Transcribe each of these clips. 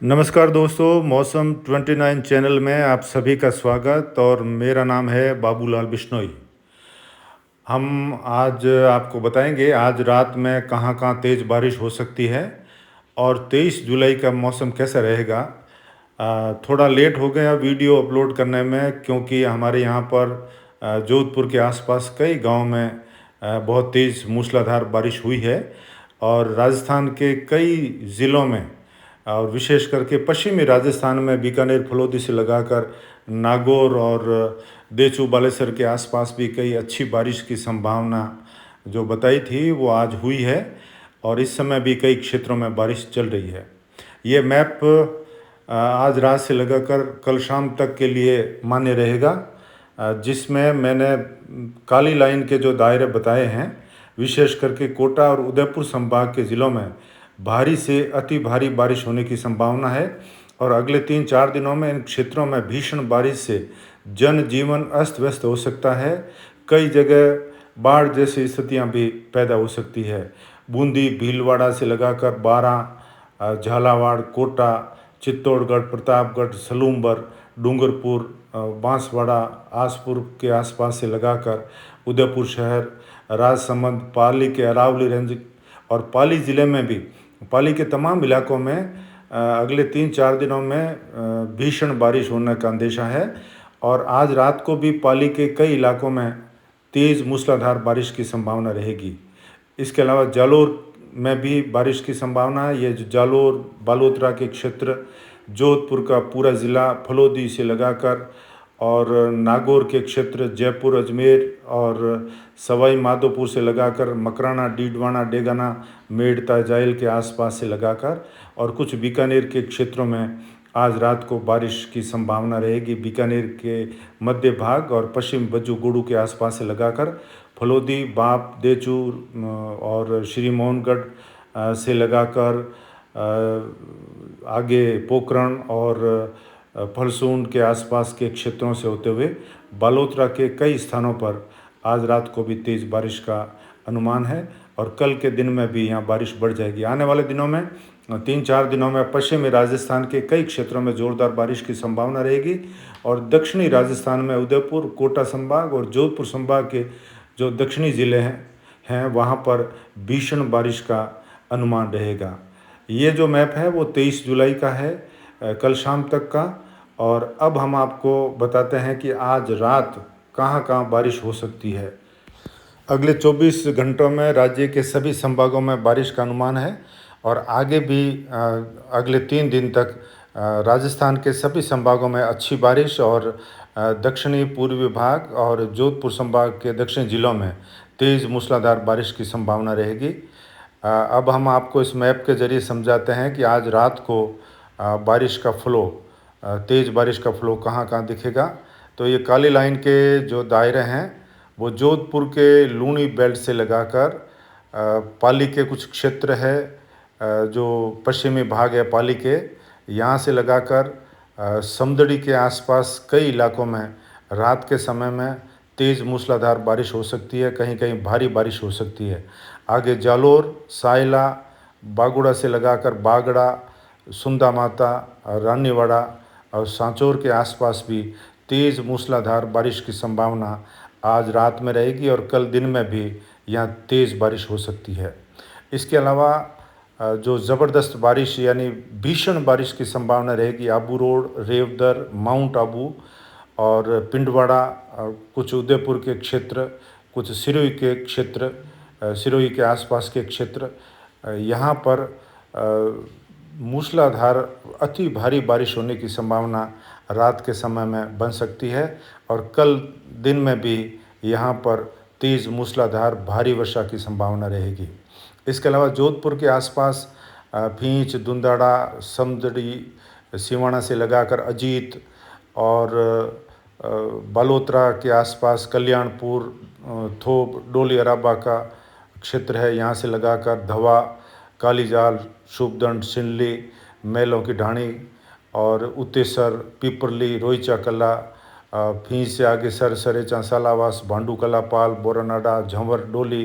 नमस्कार दोस्तों, मौसम 29 चैनल में आप सभी का स्वागत। और मेरा नाम है बाबूलाल बिश्नोई। हम आज आपको बताएंगे आज रात में कहाँ कहाँ तेज़ बारिश हो सकती है और 23 जुलाई का मौसम कैसा रहेगा। थोड़ा लेट हो गया वीडियो अपलोड करने में, क्योंकि हमारे यहाँ पर जोधपुर के आसपास कई गांव में बहुत तेज़ मूसलाधार बारिश हुई है। और राजस्थान के कई ज़िलों में और विशेष करके पश्चिमी राजस्थान में बीकानेर फलोदी से लगाकर नागौर और देचू बालेसर के आसपास भी कई अच्छी बारिश की संभावना जो बताई थी वो आज हुई है। और इस समय भी कई क्षेत्रों में बारिश चल रही है। ये मैप आज रात से लगाकर कल शाम तक के लिए मान्य रहेगा, जिसमें मैंने काली लाइन के जो दायरे बताए हैं, विशेष करके कोटा और उदयपुर संभाग के ज़िलों में भारी से अति भारी बारिश होने की संभावना है। और अगले 3-4 दिनों में इन क्षेत्रों में भीषण बारिश से जनजीवन अस्त व्यस्त हो सकता है। कई जगह बाढ़ जैसी स्थितियां भी पैदा हो सकती है। बूंदी, भीलवाड़ा से लगाकर बारां, झालावाड़, कोटा, चित्तौड़गढ़, प्रतापगढ़, सलूमबर, डूंगरपुर, बांसवाड़ा, आसपुर के आसपास से लगाकर उदयपुर शहर, राजसमंद, पाली के अरावली रेंज और पाली ज़िले में भी पाली के तमाम इलाकों में अगले 3-4 दिनों में भीषण बारिश होने का अंदेशा है। और आज रात को भी पाली के कई इलाकों में तेज़ मूसलाधार बारिश की संभावना रहेगी। इसके अलावा जालोर में भी बारिश की संभावना है। ये जो जालोर बालोतरा के क्षेत्र, जोधपुर का पूरा ज़िला, फलोदी से लगाकर और नागौर के क्षेत्र, जयपुर, अजमेर और सवाई माधोपुर से लगाकर मकराना, डीडवाना, डेगाना, मेड़ता, जाइल के आसपास से लगाकर और कुछ बीकानेर के क्षेत्रों में आज रात को बारिश की संभावना रहेगी। बीकानेर के मध्य भाग और पश्चिम बज्जू गुड़ू के आसपास से लगाकर फलोदी, बाप, देचूर और श्री मोहनगढ़ से लगाकर आगे पोखरण और फलसून के आसपास के क्षेत्रों से होते हुए बालोतरा के कई स्थानों पर आज रात को भी तेज़ बारिश का अनुमान है। और कल के दिन में भी यहाँ बारिश बढ़ जाएगी। आने वाले दिनों में 3-4 दिनों में पश्चिमी राजस्थान के कई क्षेत्रों में ज़ोरदार बारिश की संभावना रहेगी। और दक्षिणी राजस्थान में उदयपुर, कोटा संभाग और जोधपुर संभाग के जो दक्षिणी ज़िले हैं वहाँ पर भीषण बारिश का अनुमान रहेगा। ये जो मैप है वो 23 जुलाई का है, कल शाम तक का। और अब हम आपको बताते हैं कि आज रात कहाँ कहाँ बारिश हो सकती है। अगले 24 घंटों में राज्य के सभी संभागों में बारिश का अनुमान है। और आगे भी अगले 3 दिन तक राजस्थान के सभी संभागों में अच्छी बारिश और दक्षिणी पूर्वी भाग और जोधपुर संभाग के दक्षिणी जिलों में तेज़ मूसलाधार बारिश की संभावना रहेगी। अब हम आपको इस मैप के ज़रिए समझाते हैं कि आज रात को बारिश का फ्लो, तेज़ बारिश का फ्लो कहाँ कहाँ दिखेगा। तो ये काली लाइन के जो दायरे हैं वो जोधपुर के लूणी बेल्ट से लगाकर पाली के कुछ क्षेत्र है, जो पश्चिमी भाग है पाली के, यहाँ से लगाकर समदड़ी के आसपास कई इलाकों में रात के समय में तेज़ मूसलाधार बारिश हो सकती है, कहीं कहीं भारी बारिश हो सकती है। आगे जालोर, सायला, बागुड़ा से लगाकर बागड़ा, सुंदा माता, रानीवाड़ा और सांचौर के आसपास भी तेज़ मूसलाधार बारिश की संभावना आज रात में रहेगी। और कल दिन में भी यहाँ तेज़ बारिश हो सकती है। इसके अलावा जो ज़बरदस्त बारिश यानी भीषण बारिश की संभावना रहेगी आबू रोड, रेवदर, माउंट आबू और पिंडवाड़ा, कुछ उदयपुर के क्षेत्र, कुछ सिरोही के क्षेत्र, सिरोही के आसपास के क्षेत्र, यहाँ पर मूसलाधार अति भारी बारिश होने की संभावना रात के समय में बन सकती है। और कल दिन में भी यहाँ पर तेज़ मूसलाधार भारी वर्षा की संभावना रहेगी। इसके अलावा जोधपुर के आसपास भींच, दुंदाड़ा, समदड़ी, सिवाना से लगाकर अजीत और बालोतरा के आसपास कल्याणपुर, थोब, डोली अराबा का क्षेत्र है, यहाँ से लगाकर धवा, कालीजाल, शुभदंड, सिंडली, मेलों की ढाणी और उत्तेसर, पिपरली, रोईचा कला, भींच से आगे सरसरे, चांसालावास, भांडू कला, पाल, बोरानाडा, झंवर, डोली,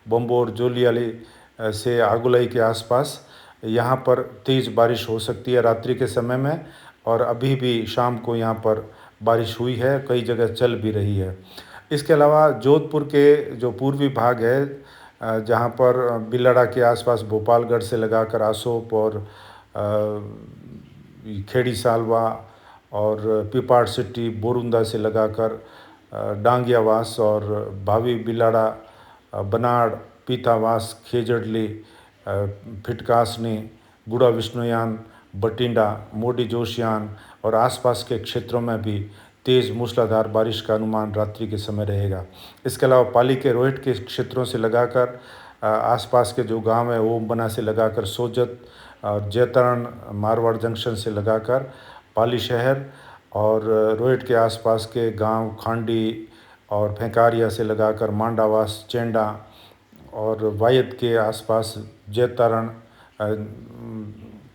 बम्बोर, जोलियाली से आगुलाई के आसपास यहाँ पर तेज़ बारिश हो सकती है रात्रि के समय में, और अभी भी शाम को यहाँ पर बारिश हुई है, कई जगह चल भी रही है। इसके अलावा जोधपुर के जो पूर्वी भाग है, जहाँ पर बिलड़ा के आसपास भोपालगढ़ से लगाकर आसोप और खेड़ी सालवा और पिपाड़ सिट्टी बोरुंदा से लगाकर डांगियावास और भावी बिलाड़ा, बनाड़, पीथावास, खेजड़ली, फिटकासनी, गुड़ा विष्णुयान, बटिंडा, मोडी जोशियान और आसपास के क्षेत्रों में भी तेज़ मूसलाधार बारिश का अनुमान रात्रि के समय रहेगा। इसके अलावा पाली के रोहिट के क्षेत्रों से लगाकर आसपास के जो गांव है ओम बना से लगाकर सोजत और जैतरण मारवाड़ जंक्शन से लगाकर पाली शहर और रोहिट के आसपास के गांव खांडी और फेंकारिया से लगाकर मांडावास, चेंडा और वायद के आसपास जैतारण,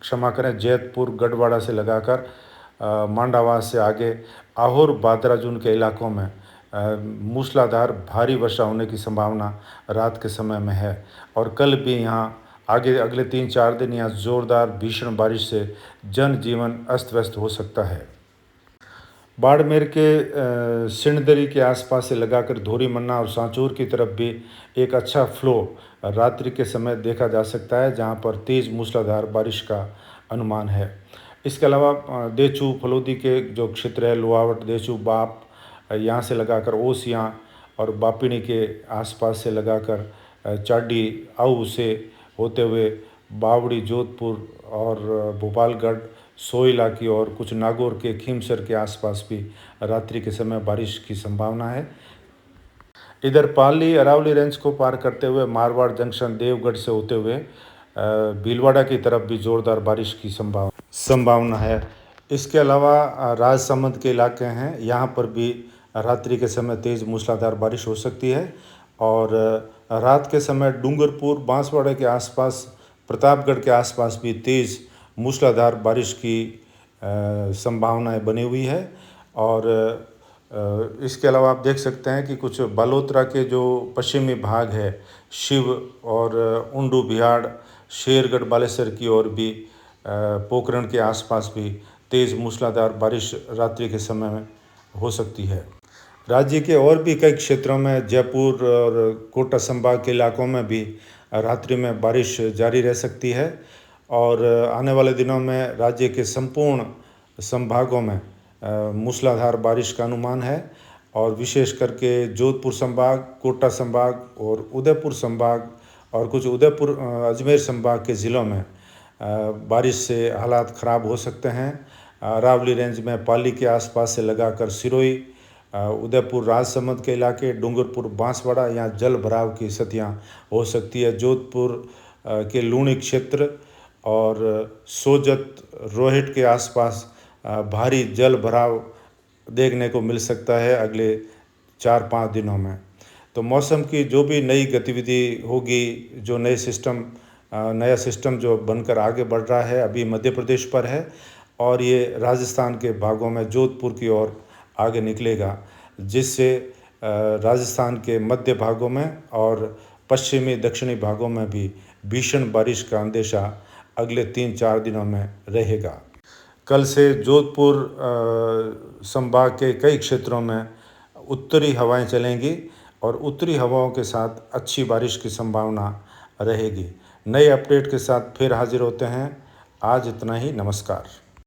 क्षमा करें, जैतपुर गढ़वाड़ा से लगाकर मांडावास से आगे आहोर बादराजून के इलाकों में मूसलाधार भारी वर्षा होने की संभावना रात के समय में है। और कल भी यहाँ आगे अगले 3-4 दिन यहाँ ज़ोरदार भीषण बारिश से जनजीवन अस्त व्यस्त हो सकता है। बाड़मेर के सिणदरी के आसपास से लगाकर धोरी मन्ना और सांचौर की तरफ भी एक अच्छा फ्लो रात्रि के समय देखा जा सकता है, जहां पर तेज़ मूसलाधार बारिश का अनुमान है। इसके अलावा देचू फलोदी के जो क्षेत्र है, लोहावट, देचू, बाप, यहाँ से लगाकर ओसियाँ और बापिणी के आसपास से लगाकर चाडी, आऊ से होते हुए बावड़ी, जोधपुर और भोपालगढ़, सोइला की और कुछ नागौर के खीमसर के आसपास भी रात्रि के समय बारिश की संभावना है। इधर पाली अरावली रेंज को पार करते हुए मारवाड़ जंक्शन देवगढ़ से होते हुए भीलवाड़ा की तरफ भी ज़ोरदार बारिश की संभावना है। इसके अलावा राजसमंद के इलाके हैं, यहाँ पर भी रात्रि के समय तेज़ मूसलाधार बारिश हो सकती है। और रात के समय डूंगरपुर, बांसवाड़ा के आसपास, प्रतापगढ़ के आसपास भी तेज़ मूसलाधार बारिश की संभावनाएं बनी हुई है। और इसके अलावा आप देख सकते हैं कि कुछ बालोतरा के जो पश्चिमी भाग है, शिव और उंडू, बिहाड़, शेरगढ़, बालेसर की ओर भी पोखरण के आसपास भी तेज़ मूसलाधार बारिश रात्रि के समय में हो सकती है। राज्य के और भी कई क्षेत्रों में, जयपुर और कोटा संभाग के इलाकों में भी रात्रि में बारिश जारी रह सकती है। और आने वाले दिनों में राज्य के संपूर्ण संभागों में मूसलाधार बारिश का अनुमान है। और विशेष करके जोधपुर संभाग, कोटा संभाग और उदयपुर संभाग और कुछ उदयपुर अजमेर संभाग के ज़िलों में बारिश से हालात ख़राब हो सकते हैं। अरावली रेंज में पाली के आसपास से लगाकर सिरोही, उदयपुर राजसमंद के इलाके, डूंगरपुर, बांसवाड़ा, यहाँ जल भराव की स्थितियाँ हो सकती है। जोधपुर के लूणी क्षेत्र और सोजत, रोहिट के आसपास भारी जल भराव देखने को मिल सकता है अगले 4-5 दिनों में। तो मौसम की जो भी नई गतिविधि होगी, जो नया सिस्टम जो बनकर आगे बढ़ रहा है, अभी मध्य प्रदेश पर है और ये राजस्थान के भागों में जोधपुर की ओर आगे निकलेगा, जिससे राजस्थान के मध्य भागों में और पश्चिमी दक्षिणी भागों में भी भीषण बारिश का अंदेशा अगले 3-4 दिनों में रहेगा। कल से जोधपुर संभाग के कई क्षेत्रों में उत्तरी हवाएं चलेंगी और उत्तरी हवाओं के साथ अच्छी बारिश की संभावना रहेगी। नए अपडेट के साथ फिर हाजिर होते हैं। आज इतना ही, नमस्कार।